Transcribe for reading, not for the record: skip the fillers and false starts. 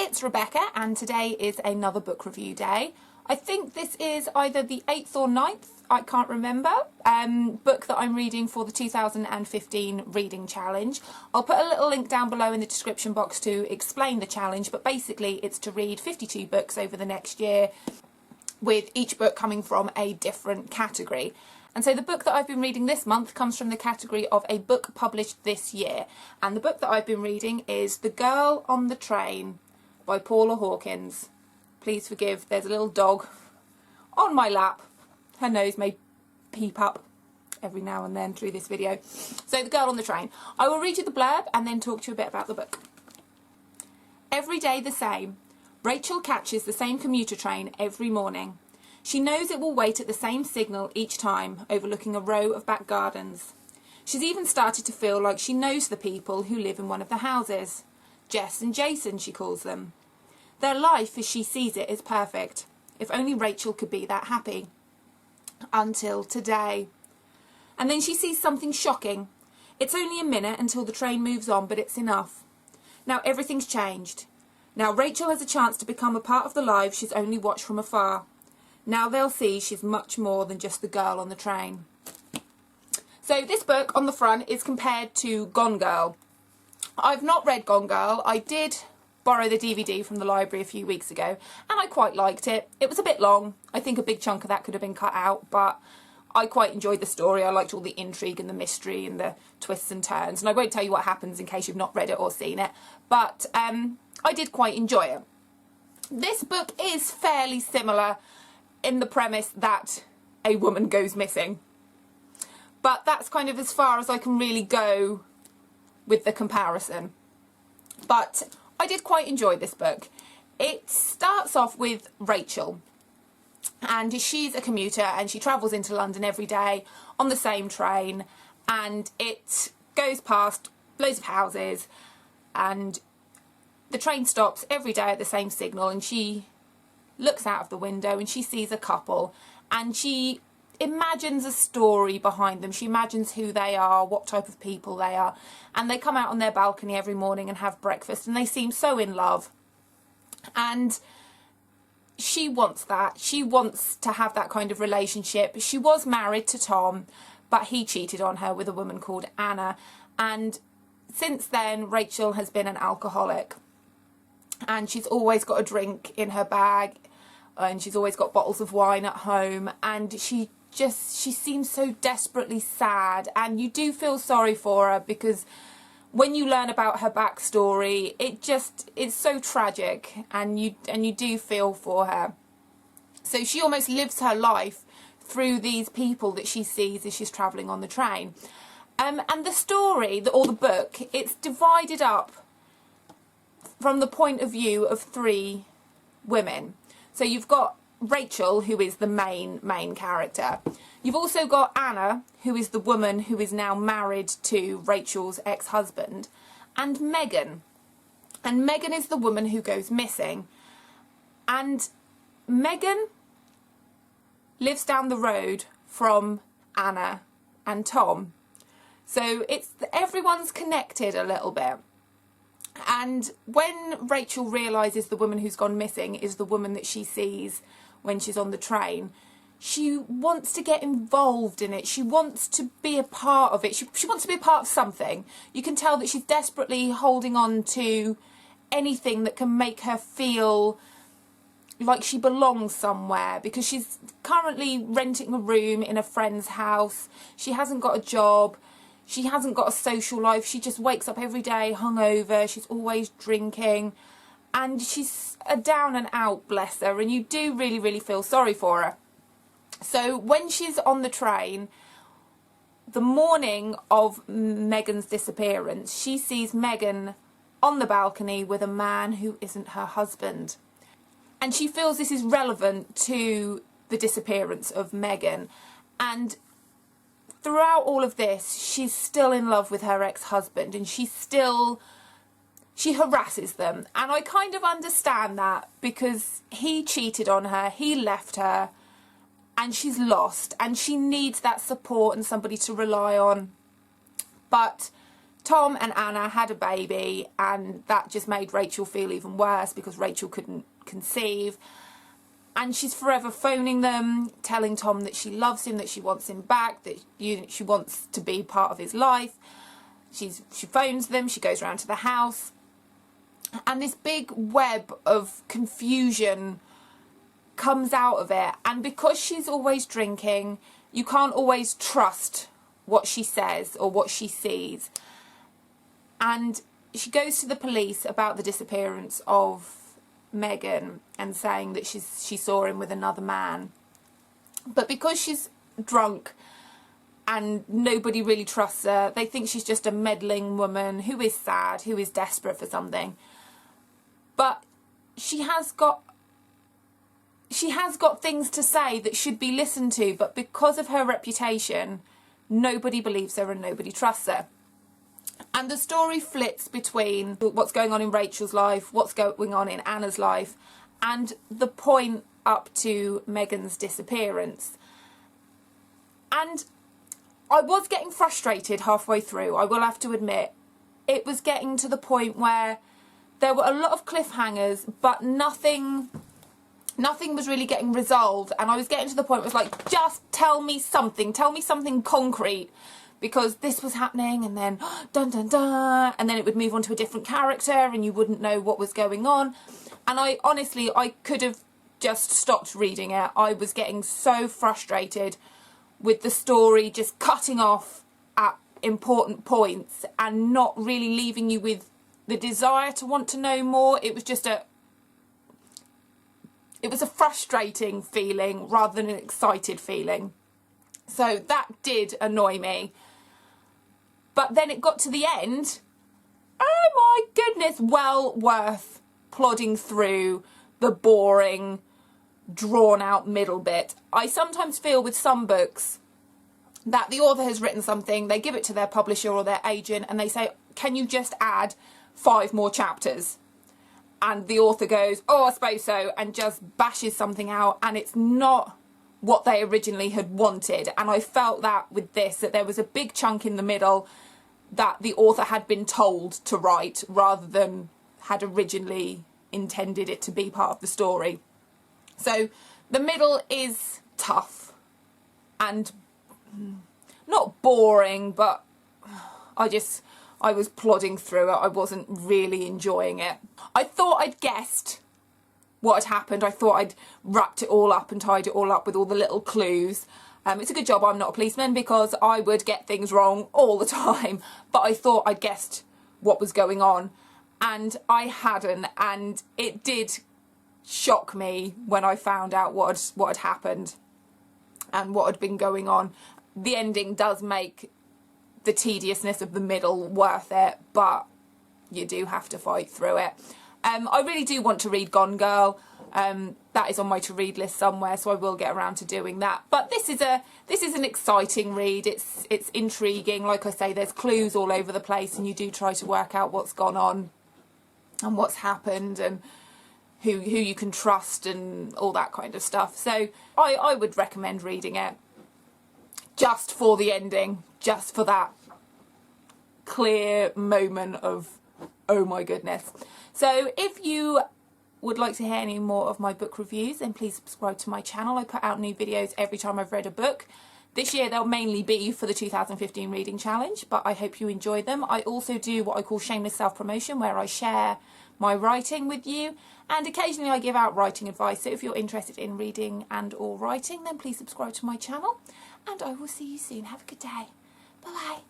it's Rebecca and today is another book review day. I think this is either the 8th or 9th, I can't remember, book that I'm reading for the 2015 reading challenge. I'll put a little link down below in the description box to explain the challenge, but basically it's to read 52 books over the next year, with each book coming from a different category. And so the book that I've been reading this month comes from the category of a book published this year. And the book that I've been reading is The Girl on the Train by Paula Hawkins. Please forgive, there's a little dog on my lap. Her nose may peep up every now and then through this video. So The Girl on the Train. I will read you the blurb and then talk to you a bit about the book. Every day the same. Rachel catches the same commuter train every morning. She knows it will wait at the same signal each time, overlooking a row of back gardens. She's even started to feel like she knows the people who live in one of the houses. Jess and Jason, she calls them. Their life, as she sees it, is perfect. If only Rachel could be that happy. Until today. And then she sees something shocking. It's only a minute until the train moves on, but it's enough. Now everything's changed. Now Rachel has a chance to become a part of the lives she's only watched from afar. Now they'll see she's much more than just the girl on the train. So this book on the front is compared to Gone Girl. I've not read Gone Girl. I did borrow the DVD from the library a few weeks ago and I quite liked it. It was a bit long. I think a big chunk of that could have been cut out, but I quite enjoyed the story. I liked all the intrigue and the mystery and the twists and turns, and I won't tell you what happens in case you've not read it or seen it, but I did quite enjoy it. This book is fairly similar in the premise that a woman goes missing, but that's kind of as far as I can really go with the comparison. But I did quite enjoy this book. It starts off with Rachel, and she's a commuter and she travels into London every day on the same train, and it goes past loads of houses and the train stops every day at the same signal, and she looks out of the window and she sees a couple and she imagines a story behind them. She imagines who they are, what type of people they are, and they come out on their balcony every morning and have breakfast and they seem so in love, and she wants that. She wants to have that kind of relationship. She was married to Tom, but he cheated on her with a woman called Anna, and since then Rachel has been an alcoholic and she's always got a drink in her bag and she's always got bottles of wine at home, and she seems so desperately sad, and you do feel sorry for her because when you learn about her backstory, it's so tragic, and you do feel for her. So she almost lives her life through these people that she sees as she's travelling on the train. And the story, or the book, it's divided up from the point of view of 3 women. So you've got Rachel, who is the main character. You've also got Anna, who is the woman who is now married to Rachel's ex-husband, and Megan. And Megan is the woman who goes missing. And Megan lives down the road from Anna and Tom. So everyone's connected a little bit. And when Rachel realises the woman who's gone missing is the woman that she sees when she's on the train, she wants to get involved in it. She wants to be a part of it. She wants to be a part of something. You can tell that she's desperately holding on to anything that can make her feel like she belongs somewhere, because she's currently renting a room in a friend's house. She hasn't got a job. She hasn't got a social life. She just wakes up every day hungover. She's always drinking. And she's a down and out, bless her. And you do really, really feel sorry for her. So when she's on the train, the morning of Megan's disappearance, she sees Megan on the balcony with a man who isn't her husband. And she feels this is relevant to the disappearance of Megan. And throughout all of this, she's still in love with her ex-husband, and she harasses them. And I kind of understand that, because he cheated on her, he left her, and she's lost, and she needs that support and somebody to rely on. But Tom and Anna had a baby, and that just made Rachel feel even worse because Rachel couldn't conceive. And she's forever phoning them, telling Tom that she loves him, that she wants him back, that she wants to be part of his life. She phones them, she goes around to the house. And this big web of confusion comes out of it. And because she's always drinking, you can't always trust what she says or what she sees. And she goes to the police about the disappearance of Megan and saying that she saw him with another man. But because she's drunk and nobody really trusts her, they think she's just a meddling woman who is sad, who is desperate for something. But she has got things to say that should be listened to, but because of her reputation, nobody believes her and nobody trusts her. And the story flits between what's going on in Rachel's life, what's going on in Anna's life, and the point up to Megan's disappearance. And I was getting frustrated halfway through, I will have to admit. It was getting to the point where there were a lot of cliffhangers, but nothing was really getting resolved. And I was getting to the point where it was like, just tell me something concrete. Because this was happening, and then dun dun dun, and then it would move on to a different character and you wouldn't know what was going on. And I could have just stopped reading it. I was getting so frustrated with the story just cutting off at important points and not really leaving you with the desire to want to know more. It was just a frustrating feeling rather than an excited feeling. So that did annoy me. But then it got to the end. Oh my goodness, well worth plodding through the boring, drawn out middle bit. I sometimes feel with some books that the author has written something, they give it to their publisher or their agent and they say, can you just add 5 more chapters? And the author goes, oh, I suppose so, and just bashes something out, and it's not what they originally had wanted. And I felt that with this, that there was a big chunk in the middle that the author had been told to write rather than had originally intended it to be part of the story. So the middle is tough and not boring, but I was plodding through it. I wasn't really enjoying it. I thought I'd guessed what had happened. I thought I'd wrapped it all up and tied it all up with all the little clues. It's a good job I'm not a policeman because I would get things wrong all the time. But I thought I'd guessed what was going on, and I hadn't. And it did shock me when I found out what had happened and what had been going on. The ending does make the tediousness of the middle worth it, but you do have to fight through it. I really do want to read Gone Girl. That is on my to-read list somewhere, so I will get around to doing that. But this is an exciting read. It's intriguing. Like I say, there's clues all over the place, and you do try to work out what's gone on and what's happened and who you can trust and all that kind of stuff. So I would recommend reading it just for the ending, just for that clear moment of, oh my goodness. So if you would like to hear any more of my book reviews, then please subscribe to my channel. I put out new videos every time I've read a book. This year they'll mainly be for the 2015 reading challenge, but I hope you enjoy them. I also do what I call shameless self-promotion, where I share my writing with you, and occasionally I give out writing advice. So if you're interested in reading and or writing, then please subscribe to my channel, and I will see you soon. Have a good day. Bye bye.